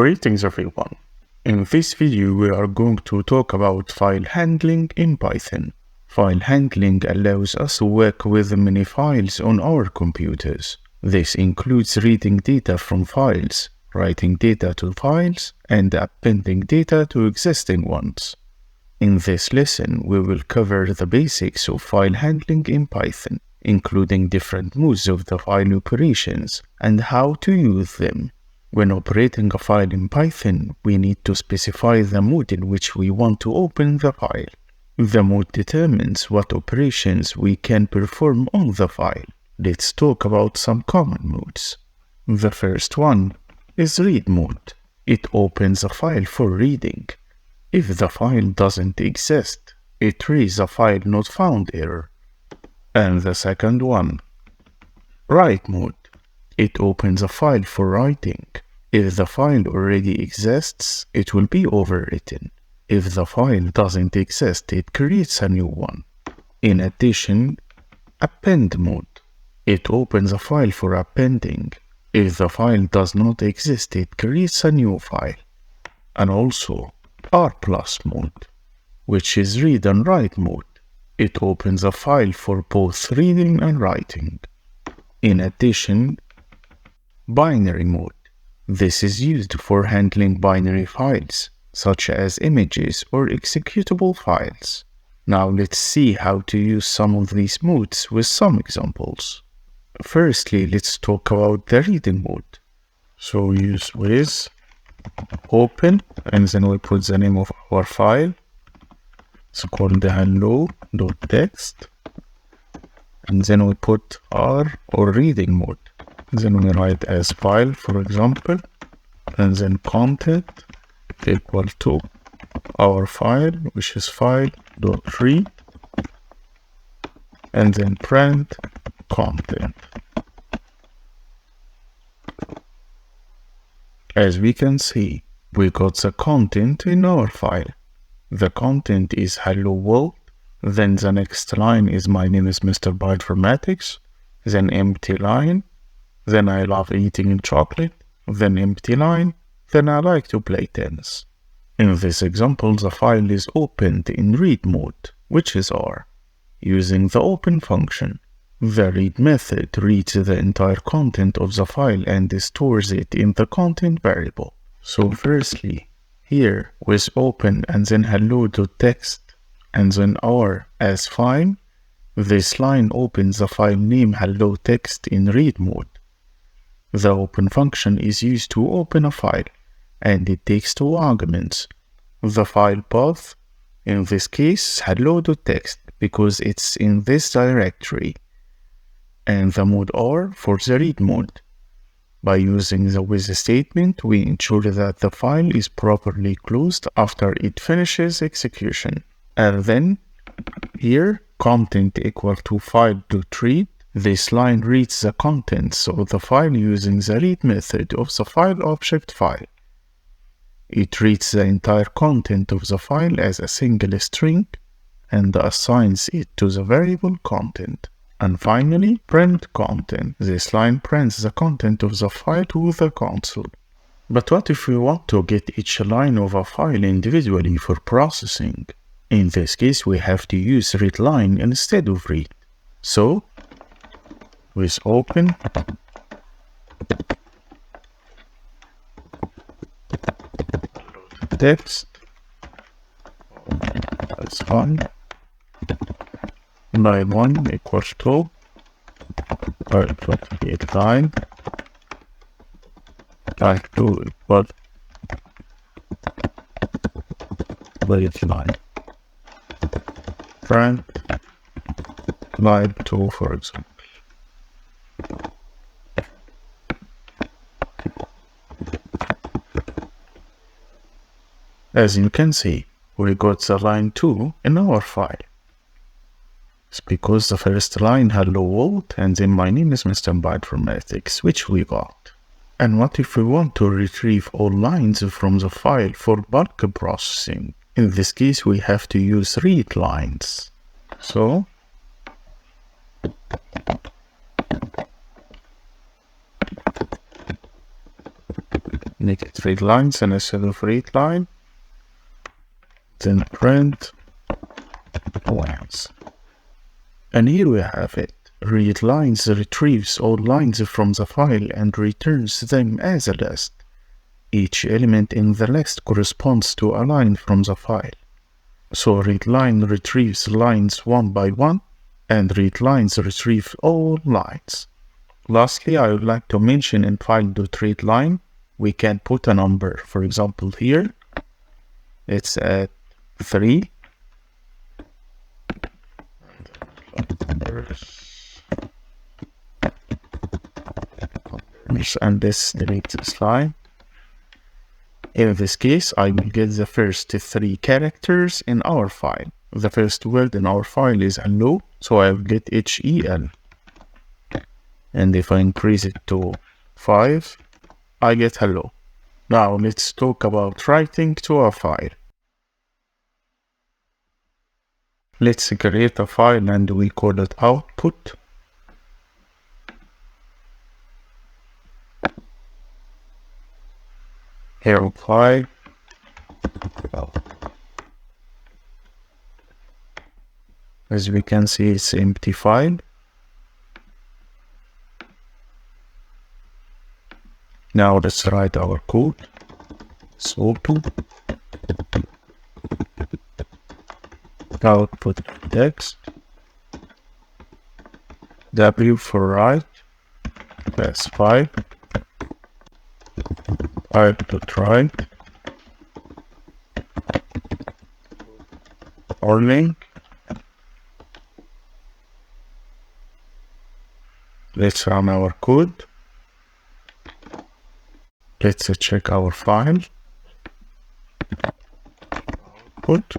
Greetings everyone. In this video we are going to talk about file handling in Python. File handling allows us to work with many files on our computers. This includes reading data from files, writing data to files, and appending data to existing ones. In this lesson we will cover the basics of file handling in Python, including different modes of the file operations and how to use them. When operating a file in Python, we need to specify the mode in which we want to open the file. The mode determines what operations we can perform on the file. Let's talk about some common modes. The first one is read mode. It opens a file for reading. If the file doesn't exist, it reads a file not found error. And the second one, write mode. It opens a file for writing. If the file already exists, it will be overwritten. If the file doesn't exist, it creates a new one. In addition, append mode. It opens a file for appending. If the file does not exist, it creates a new file. And also, R+ mode, which is read and write mode. It opens a file for both reading and writing. In addition, binary mode. This is used for handling binary files, such as images or executable files. Now let's see how to use some of these modes with some examples. Firstly, let's talk about the reading mode. So we use with open, and then we put the name of our file. It's called the hello.txt, and then we put R or reading mode. Then we write as file, for example, and then content equal to our file, which is file.read, and then print content. As we can see, we got the content in our file. The content is hello world, then the next line is my name is Mr. BioinformatiX, then empty line, then I love eating chocolate, then empty line, then I like to play tennis. In this example, the file is opened in read mode, which is R. Using the open function, the read method reads the entire content of the file and stores it in the content variable. So firstly, here with open and then hello.txt and then R as file, this line opens the file name hello.txt in read mode. The open function is used to open a file, and it takes two arguments. The file path, in this case hello.txt, because it's in this directory, and the mode R for the read mode. By using the with statement, we ensure that the file is properly closed after it finishes execution. And then, here, content equal to file.read. This line reads the contents of the file using the read method of the file object file. It reads the entire content of the file as a single string and assigns it to the variable content. And finally, print content. This line prints the content of the file to the console. But what if we want to get each line of a file individually for processing? In this case, we have to use readLine instead of read. So, with open, text, that's fine, line 1 equals to create line, line 2 equals create line, print line 2 for example. As you can see, we got the line 2 in our file. It's because the first line hello world and then my name is Mr. BioinformatiX, which we got. And what if we want to retrieve all lines from the file for bulk processing? In this case, we have to use read lines. So, make it read lines instead of read line, then print lines. And here we have it. Read lines retrieves all lines from the file and returns them as a list. Each element in the list corresponds to a line from the file. So read line retrieves lines one by one, and read lines retrieve all lines. Lastly, I would like to mention in file.readLine, we can put a number. For example, here, it's at 3. And this deletes this line. In this case, I will get the first 3 characters in our file. The first word in our file is hello, so I will get HEL. And if I increase it to 5, I get hello. Now let's talk about writing to a file. Let's create a file and we call it output. Here file. As we can see, it's an empty file. Now let's write our code. So output text, W for write, plus 5, output write, or link. Let's run our code. Let's check our file. Output.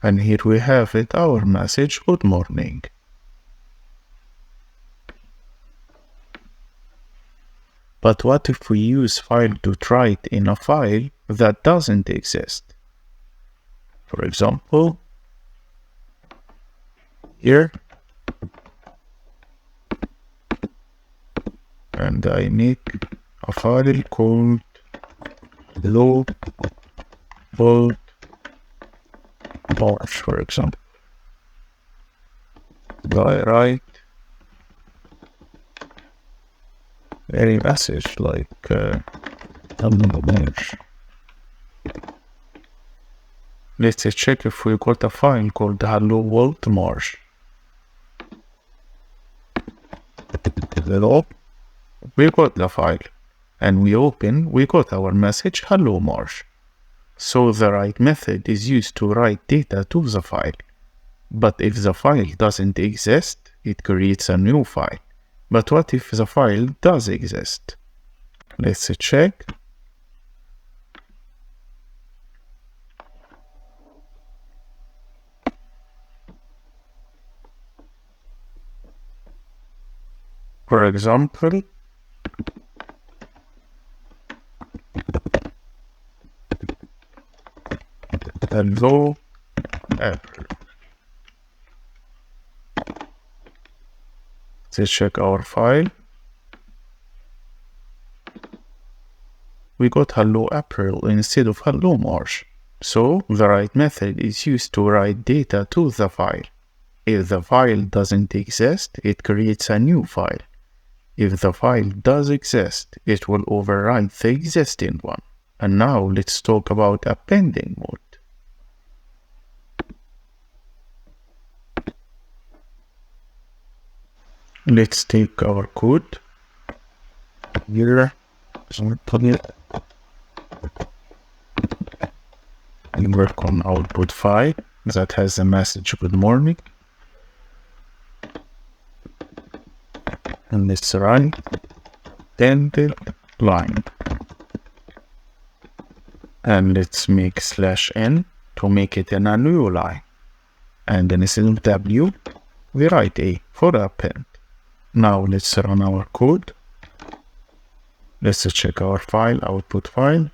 And here we have it, our message, good morning. But what if we use file.write in a file that doesn't exist? For example, here, and I make a file called hello world March, for example. I write any message like hello March. Let's check if we got a file called hello world March. Hello, we got the file, and we got our message hello March. So the write method is used to write data to the file. But if the file doesn't exist, it creates a new file. But what if the file does exist? Let's check. For example, hello April. Let's check our file. We got hello April instead of hello March. So the write method is used to write data to the file. If the file doesn't exist, it creates a new file. If the file does exist, it will overwrite the existing one. And now let's talk about appending mode. Let's take our code here and work on output file that has a message good morning. And let's run appended line. And let's make /n to make it in a new line. And then instead of W, we write A for append. Now let's run our code. Let's check our file, output file.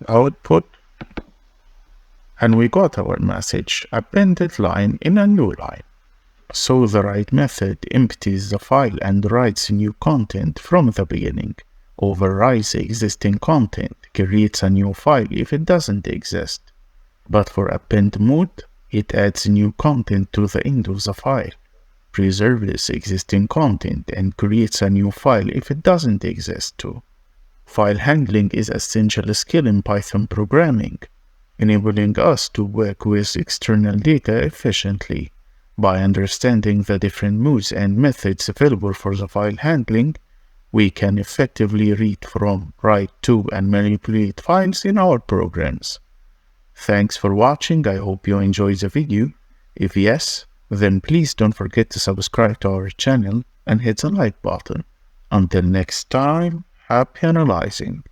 Output. And we got our message, appended line in a new line. So the write method empties the file and writes new content from the beginning, overrides existing content, creates a new file if it doesn't exist. But for append mode, it adds new content to the end of the file, preserves existing content, and creates a new file if it doesn't exist too. File handling is an essential skill in Python programming, enabling us to work with external data efficiently. By understanding the different modes and methods available for the file handling, we can effectively read from, write to, and manipulate files in our programs. Thanks for watching. I hope you enjoyed the video. If yes, then please don't forget to subscribe to our channel and hit the like button. Until next time, happy analyzing.